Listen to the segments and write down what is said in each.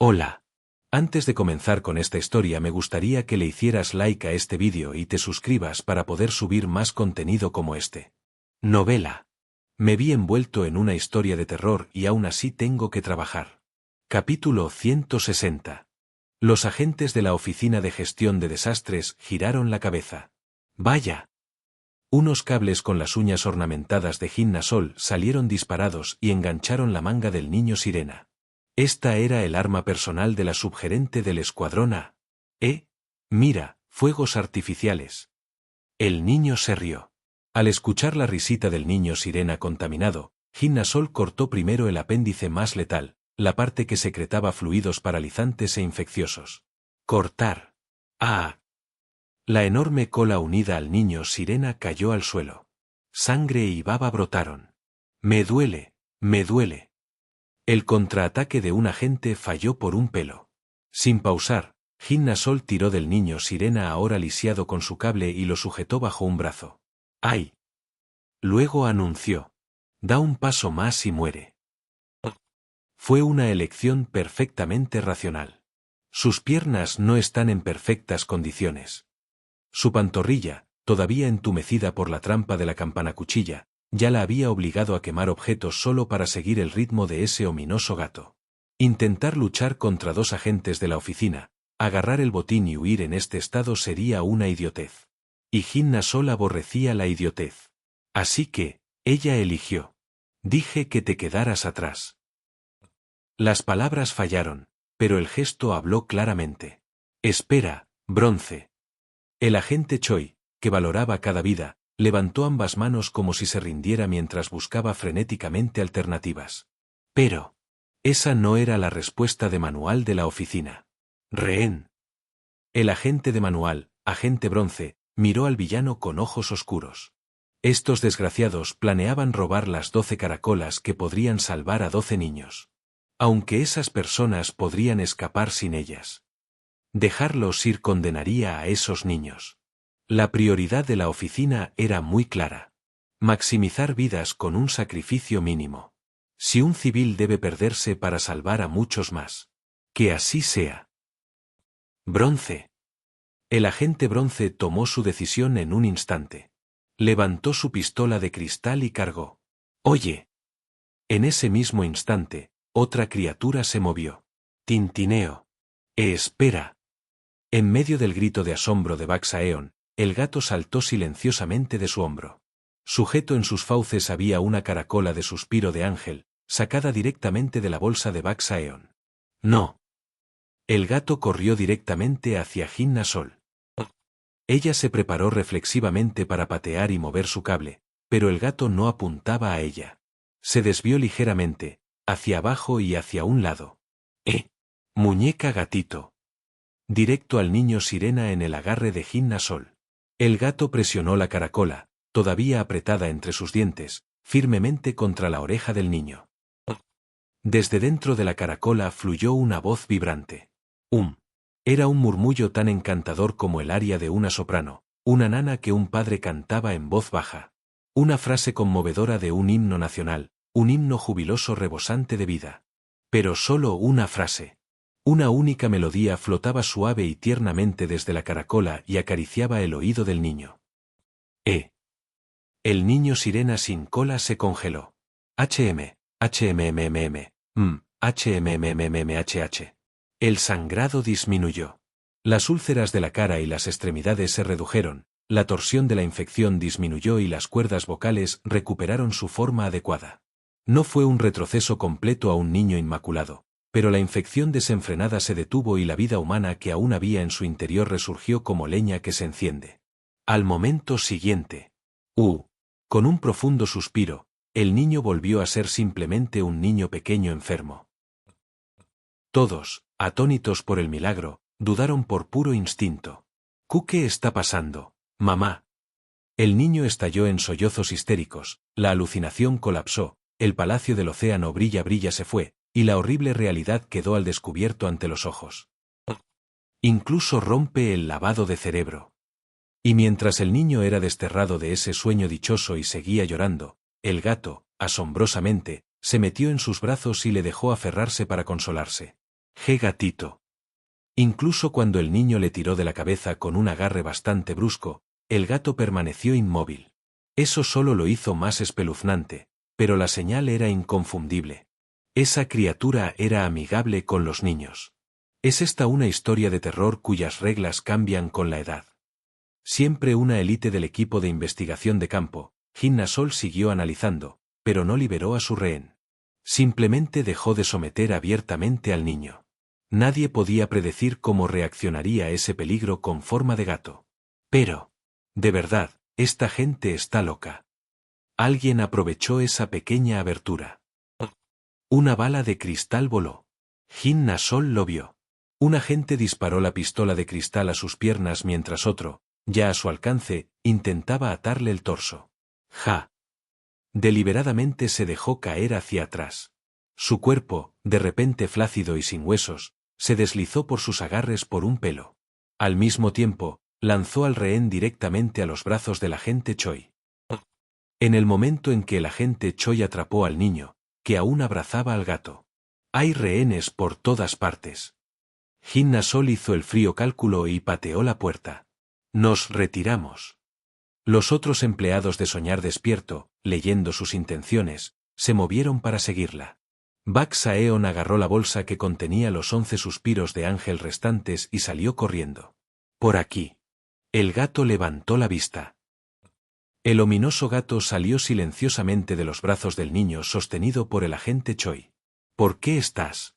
Hola. Antes de comenzar con esta historia me gustaría que le hicieras like a este vídeo y te suscribas para poder subir más contenido como este. Novela. Me vi envuelto en una historia de terror y aún así tengo que trabajar. Capítulo 160. Los agentes de la Oficina de Gestión de Desastres giraron la cabeza. ¡Vaya! Unos cables con las uñas ornamentadas de ginasol salieron disparados y engancharon la manga del niño sirena. Esta era el arma personal de la subgerente del escuadrón A. Mira, fuegos artificiales. El niño se rió. Al escuchar la risita del niño sirena contaminado, Ginasol cortó primero el apéndice más letal, la parte que secretaba fluidos paralizantes e infecciosos. Cortar. ¡Ah! La enorme cola unida al niño sirena cayó al suelo. Sangre y baba brotaron. Me duele, me duele. El contraataque de un agente falló por un pelo. Sin pausar, Ginasol tiró del niño sirena ahora lisiado con su cable y lo sujetó bajo un brazo. ¡Ay! Luego anunció. Da un paso más y muere. Fue una elección perfectamente racional. Sus piernas no están en perfectas condiciones. Su pantorrilla, todavía entumecida por la trampa de la campana-cuchilla, ya la había obligado a quemar objetos solo para seguir el ritmo de ese ominoso gato. Intentar luchar contra dos agentes de la oficina, agarrar el botín y huir en este estado sería una idiotez. Y Ginasol aborrecía la idiotez. Así que, ella eligió. Dije que te quedaras atrás. Las palabras fallaron, pero el gesto habló claramente. Espera, Bronce. El agente Choi, que valoraba cada vida, levantó ambas manos como si se rindiera mientras buscaba frenéticamente alternativas. Pero esa no era la respuesta de manual de la oficina. Rehén. El agente de manual, agente Bronce, miró al villano con ojos oscuros. Estos desgraciados planeaban robar las 12 caracolas que podrían salvar a 12 niños. Aunque esas personas podrían escapar sin ellas. Dejarlos ir condenaría a esos niños. La prioridad de la oficina era muy clara. Maximizar vidas con un sacrificio mínimo. Si un civil debe perderse para salvar a muchos más. Que así sea. Bronce. El agente Bronce tomó su decisión en un instante. Levantó su pistola de cristal y cargó. Oye. En ese mismo instante, otra criatura se movió. Tintineo. Espera. En medio del grito de asombro de Baxaeon, el gato saltó silenciosamente de su hombro. Sujeto en sus fauces había una caracola de suspiro de ángel, sacada directamente de la bolsa de Baxaeon. No. El gato corrió directamente hacia Ginasol. Ella se preparó reflexivamente para patear y mover su cable, pero el gato no apuntaba a ella. Se desvió ligeramente, hacia abajo y hacia un lado. Muñeca gatito. Directo al niño sirena en el agarre de Ginasol. El gato presionó la caracola, todavía apretada entre sus dientes, firmemente contra la oreja del niño. Desde dentro de la caracola fluyó una voz vibrante. Era un murmullo tan encantador como el aria de una soprano, una nana que un padre cantaba en voz baja. Una frase conmovedora de un himno nacional, un himno jubiloso rebosante de vida. Pero solo una frase. Una única melodía flotaba suave y tiernamente desde la caracola y acariciaba el oído del niño. El niño sirena sin cola se congeló. HMMMMH. El sangrado disminuyó. Las úlceras de la cara y las extremidades se redujeron, la torsión de la infección disminuyó y las cuerdas vocales recuperaron su forma adecuada. No fue un retroceso completo a un niño inmaculado. Pero la infección desenfrenada se detuvo y la vida humana que aún había en su interior resurgió como leña que se enciende. Al momento siguiente. Con un profundo suspiro, el niño volvió a ser simplemente un niño pequeño enfermo. Todos, atónitos por el milagro, dudaron por puro instinto. ¿Qué está pasando, mamá? El niño estalló en sollozos histéricos, la alucinación colapsó, el palacio del océano brilla se fue, y la horrible realidad quedó al descubierto ante los ojos. Incluso rompe el lavado de cerebro. Y mientras el niño era desterrado de ese sueño dichoso y seguía llorando, el gato, asombrosamente, se metió en sus brazos y le dejó aferrarse para consolarse. Gatito. Incluso cuando el niño le tiró de la cabeza con un agarre bastante brusco, el gato permaneció inmóvil. Eso solo lo hizo más espeluznante, pero la señal era inconfundible. Esa criatura era amigable con los niños. ¿Es esta una historia de terror cuyas reglas cambian con la edad? Siempre una élite del equipo de investigación de campo, Hinnasol siguió analizando, pero no liberó a su rehén. Simplemente dejó de someter abiertamente al niño. Nadie podía predecir cómo reaccionaría ese peligro con forma de gato. Pero, de verdad, esta gente está loca. Alguien aprovechó esa pequeña abertura. Una bala de cristal voló. Hinnasol lo vio. Un agente disparó la pistola de cristal a sus piernas mientras otro, ya a su alcance, intentaba atarle el torso. Deliberadamente se dejó caer hacia atrás. Su cuerpo, de repente flácido y sin huesos, se deslizó por sus agarres por un pelo. Al mismo tiempo, lanzó al rehén directamente a los brazos del agente Choi. En el momento en que el agente Choi atrapó al niño, que aún abrazaba al gato. Hay rehenes por todas partes. Hinnasol hizo el frío cálculo y pateó la puerta. Nos retiramos. Los otros empleados de Soñar Despierto, leyendo sus intenciones, se movieron para seguirla. Bak Saeon agarró la bolsa que contenía los 11 suspiros de ángel restantes y salió corriendo. Por aquí. El gato levantó la vista. El ominoso gato salió silenciosamente de los brazos del niño sostenido por el agente Choi. ¿Por qué estás?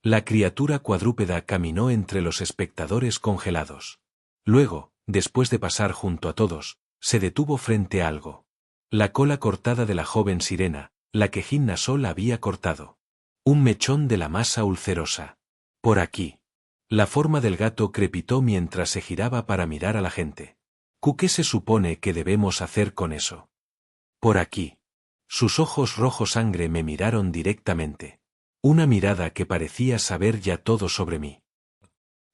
La criatura cuadrúpeda caminó entre los espectadores congelados. Luego, después de pasar junto a todos, se detuvo frente a algo. La cola cortada de la joven sirena, la que Hinnasol había cortado. Un mechón de la masa ulcerosa. Por aquí. La forma del gato crepitó mientras se giraba para mirar a la gente. ¿Qué se supone que debemos hacer con eso? Por aquí. Sus ojos rojo sangre me miraron directamente. Una mirada que parecía saber ya todo sobre mí.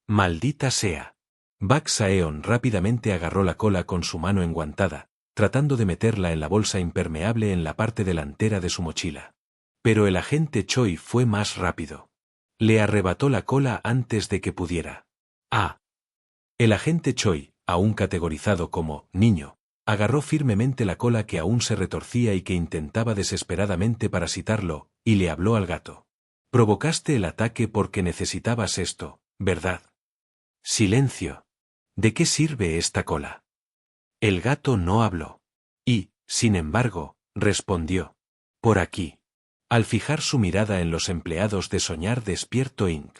Maldita sea. Bak Saeon rápidamente agarró la cola con su mano enguantada, tratando de meterla en la bolsa impermeable en la parte delantera de su mochila. Pero el agente Choi fue más rápido. Le arrebató la cola antes de que pudiera. El agente Choi, aún categorizado como niño, agarró firmemente la cola que aún se retorcía y que intentaba desesperadamente parasitarlo, y le habló al gato. Provocaste el ataque porque necesitabas esto, ¿verdad? Silencio. ¿De qué sirve esta cola? El gato no habló. Y, sin embargo, respondió. Por aquí. Al fijar su mirada en los empleados de Soñar Despierto Inc.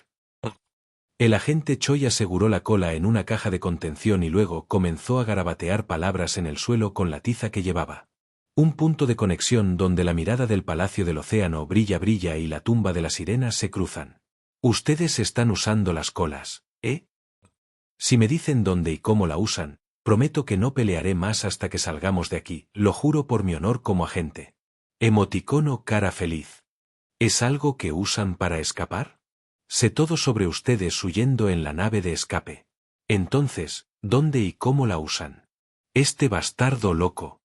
El agente Choi aseguró la cola en una caja de contención y luego comenzó a garabatear palabras en el suelo con la tiza que llevaba. Un punto de conexión donde la mirada del Palacio del Océano brilla y la tumba de la sirena se cruzan. Ustedes están usando las colas, ¿eh? Si me dicen dónde y cómo la usan, prometo que no pelearé más hasta que salgamos de aquí, lo juro por mi honor como agente. Emoticono cara feliz. ¿Es algo que usan para escapar? Sé todo sobre ustedes huyendo en la nave de escape. Entonces, ¿dónde y cómo la usan? Este bastardo loco.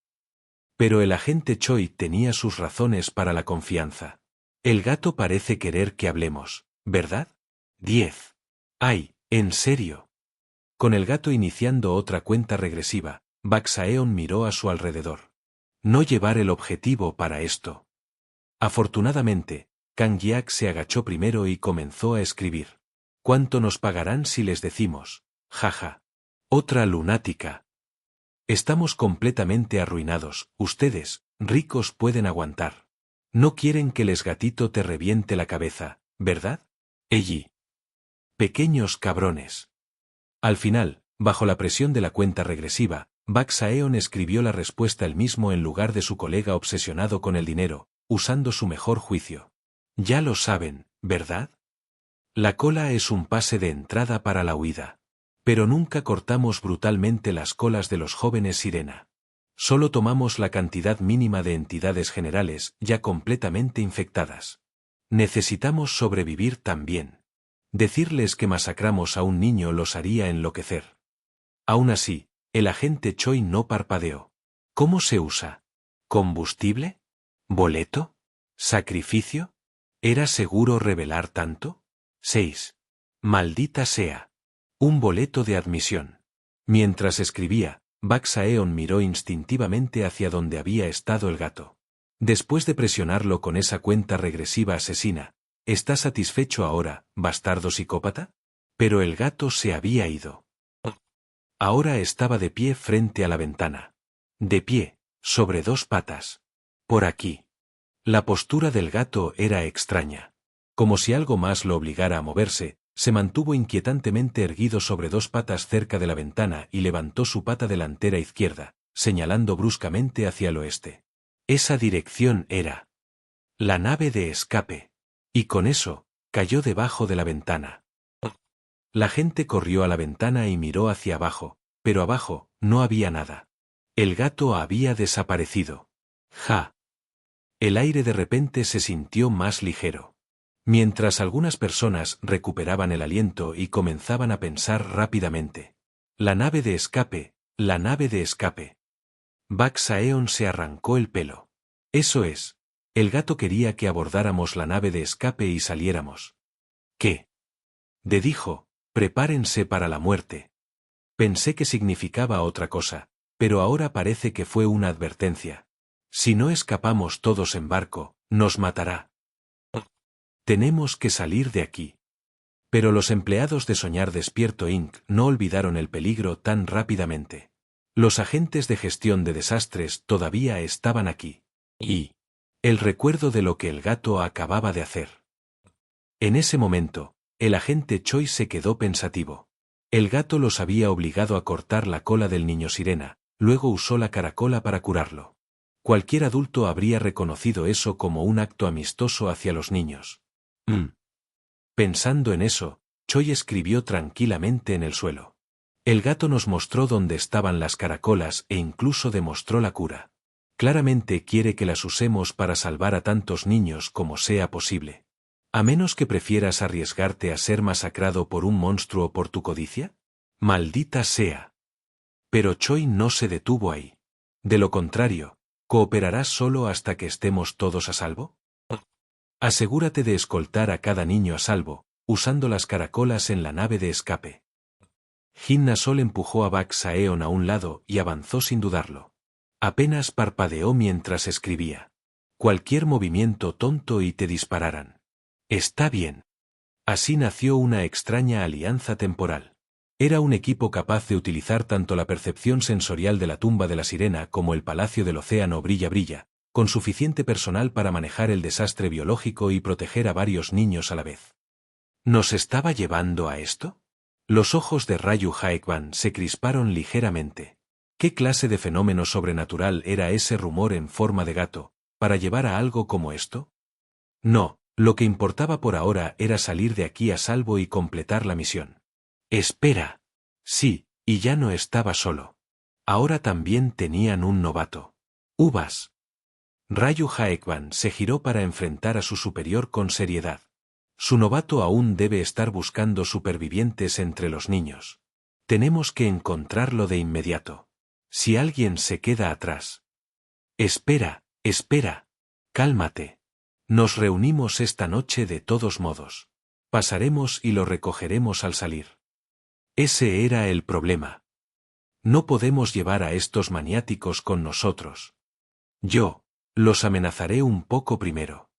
Pero el agente Choi tenía sus razones para la confianza. El gato parece querer que hablemos, ¿verdad? 10. Ay, ¿en serio? Con el gato iniciando otra cuenta regresiva, Bak Saeon miró a su alrededor. No llevar el objetivo para esto. Afortunadamente, Kang Yak se agachó primero y comenzó a escribir. ¿Cuánto nos pagarán si les decimos? Jaja. Otra lunática. Estamos completamente arruinados, ustedes, ricos pueden aguantar. No quieren que les gatito te reviente la cabeza, ¿verdad? Elli. Pequeños cabrones. Al final, bajo la presión de la cuenta regresiva, Bak Saeon escribió la respuesta él mismo en lugar de su colega obsesionado con el dinero, usando su mejor juicio. Ya lo saben, ¿verdad? La cola es un pase de entrada para la huida. Pero nunca cortamos brutalmente las colas de los jóvenes sirena. Solo tomamos la cantidad mínima de entidades generales ya completamente infectadas. Necesitamos sobrevivir también. Decirles que masacramos a un niño los haría enloquecer. Aún así, el agente Choi no parpadeó. ¿Cómo se usa? ¿Combustible? ¿Boleto? ¿Sacrificio? ¿Era seguro revelar tanto? 6. Maldita sea. Un boleto de admisión. Mientras escribía, Baksaeon miró instintivamente hacia donde había estado el gato. Después de presionarlo con esa cuenta regresiva asesina, ¿está satisfecho ahora, bastardo psicópata? Pero el gato se había ido. Ahora estaba de pie frente a la ventana. De pie, sobre dos patas. Por aquí. La postura del gato era extraña. Como si algo más lo obligara a moverse, se mantuvo inquietantemente erguido sobre dos patas cerca de la ventana y levantó su pata delantera izquierda, señalando bruscamente hacia el oeste. Esa dirección era la nave de escape. Y con eso, cayó debajo de la ventana. La gente corrió a la ventana y miró hacia abajo, pero abajo no había nada. El gato había desaparecido. ¡Ja! El aire de repente se sintió más ligero. Mientras algunas personas recuperaban el aliento y comenzaban a pensar rápidamente. La nave de escape, la nave de escape. Baksaeon se arrancó el pelo. Eso es. El gato quería que abordáramos la nave de escape y saliéramos. ¿Qué? Dijo, prepárense para la muerte. Pensé que significaba otra cosa, pero ahora parece que fue una advertencia. Si no escapamos todos en barco, nos matará. Tenemos que salir de aquí. Pero los empleados de Soñar Despierto Inc. no olvidaron el peligro tan rápidamente. Los agentes de gestión de desastres todavía estaban aquí. Y el recuerdo de lo que el gato acababa de hacer. En ese momento, el agente Choi se quedó pensativo. El gato los había obligado a cortar la cola del niño sirena, luego usó la caracola para curarlo. Cualquier adulto habría reconocido eso como un acto amistoso hacia los niños. Pensando en eso, Choi escribió tranquilamente en el suelo. El gato nos mostró dónde estaban las caracolas e incluso demostró la cura. Claramente quiere que las usemos para salvar a tantos niños como sea posible. ¿A menos que prefieras arriesgarte a ser masacrado por un monstruo por tu codicia? Maldita sea. Pero Choi no se detuvo ahí. De lo contrario, ¿cooperarás solo hasta que estemos todos a salvo? Asegúrate de escoltar a cada niño a salvo, usando las caracolas en la nave de escape. Hinna Sol empujó a Baksaeon a un lado y avanzó sin dudarlo. Apenas parpadeó mientras escribía. Cualquier movimiento tonto y te dispararán. Está bien. Así nació una extraña alianza temporal. Era un equipo capaz de utilizar tanto la percepción sensorial de la tumba de la sirena como el palacio del océano Brilla, con suficiente personal para manejar el desastre biológico y proteger a varios niños a la vez. ¿Nos estaba llevando a esto? Los ojos de Ryu Haekwan se crisparon ligeramente. ¿Qué clase de fenómeno sobrenatural era ese rumor en forma de gato, para llevar a algo como esto? No, lo que importaba por ahora era salir de aquí a salvo y completar la misión. Espera. Sí, y ya no estaba solo. Ahora también tenían un novato. Uvas. Ryu Haekwan se giró para enfrentar a su superior con seriedad. Su novato aún debe estar buscando supervivientes entre los niños. Tenemos que encontrarlo de inmediato. Si alguien se queda atrás. Espera, espera. Cálmate. Nos reunimos esta noche de todos modos. Pasaremos y lo recogeremos al salir. Ese era el problema. No podemos llevar a estos maniáticos con nosotros. Yo los amenazaré un poco primero.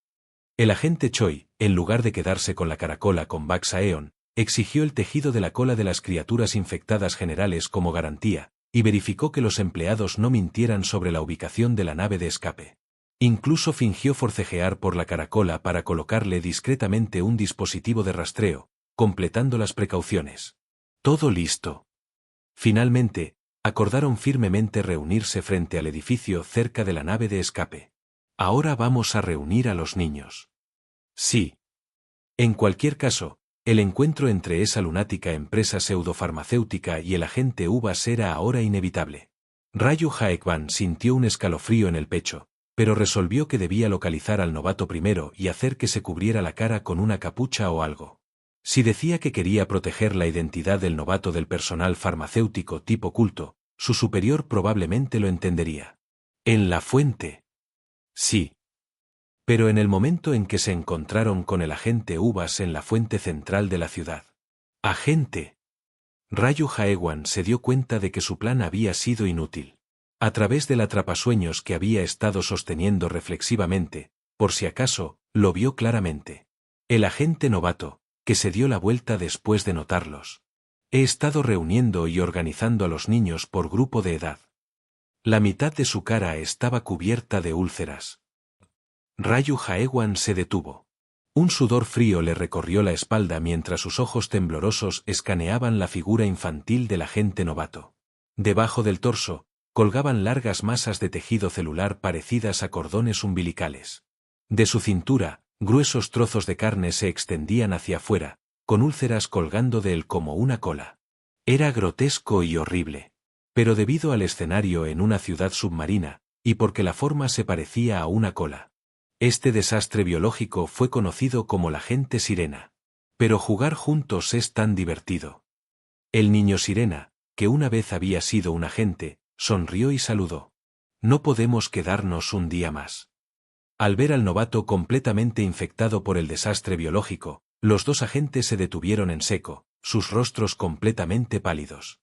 El agente Choi, en lugar de quedarse con la caracola con Baksaeon, exigió el tejido de la cola de las criaturas infectadas generales como garantía, y verificó que los empleados no mintieran sobre la ubicación de la nave de escape. Incluso fingió forcejear por la caracola para colocarle discretamente un dispositivo de rastreo, completando las precauciones. Todo listo. Finalmente, acordaron firmemente reunirse frente al edificio cerca de la nave de escape. Ahora vamos a reunir a los niños. Sí. En cualquier caso, el encuentro entre esa lunática empresa pseudofarmacéutica y el agente Uvas era ahora inevitable. Ryu Haekwan sintió un escalofrío en el pecho, pero resolvió que debía localizar al novato primero y hacer que se cubriera la cara con una capucha o algo. Si decía que quería proteger la identidad del novato del personal farmacéutico tipo culto, su superior probablemente lo entendería. En la fuente. Sí. Pero en el momento en que se encontraron con el agente Uvas en la fuente central de la ciudad. ¡Agente! Ryu Haewan se dio cuenta de que su plan había sido inútil. A través del atrapasueños que había estado sosteniendo reflexivamente, por si acaso, lo vio claramente. El agente novato, que se dio la vuelta después de notarlos. He estado reuniendo y organizando a los niños por grupo de edad. La mitad de su cara estaba cubierta de úlceras. Ryu Haewan se detuvo. Un sudor frío le recorrió la espalda mientras sus ojos temblorosos escaneaban la figura infantil del agente novato. Debajo del torso, colgaban largas masas de tejido celular parecidas a cordones umbilicales. De su cintura, gruesos trozos de carne se extendían hacia afuera, con úlceras colgando de él como una cola. Era grotesco y horrible. Pero debido al escenario en una ciudad submarina, y porque la forma se parecía a una cola. Este desastre biológico fue conocido como la agente sirena. Pero jugar juntos es tan divertido. El niño sirena, que una vez había sido un agente, sonrió y saludó. No podemos quedarnos un día más. Al ver al novato completamente infectado por el desastre biológico, los dos agentes se detuvieron en seco, sus rostros completamente pálidos.